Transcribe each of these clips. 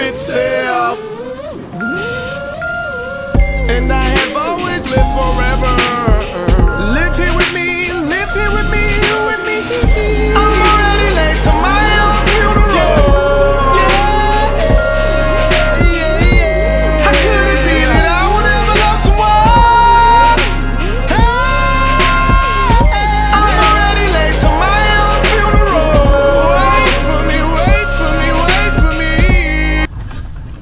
itself. And I have always lived forever. Live here with me, live here with me, you and me. I'm already late to my own funeral. How could it be that I would ever love someone? I'm already late to my own funeral. Wait for me, wait for me, wait for me.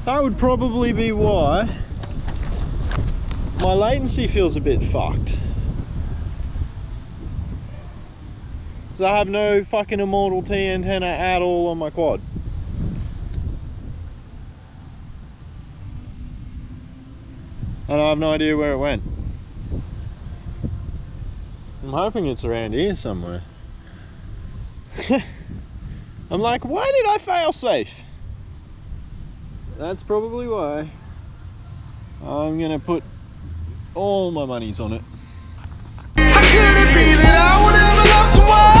That would probably be why my latency feels a bit fucked. So I have no fucking Immortal T antenna at all on my quad. And I have no idea where it went. I'm hoping it's around here somewhere. I'm like, why did I fail safe? That's probably why. I'm gonna put all my monies on it. How could it be that I would ever love someone?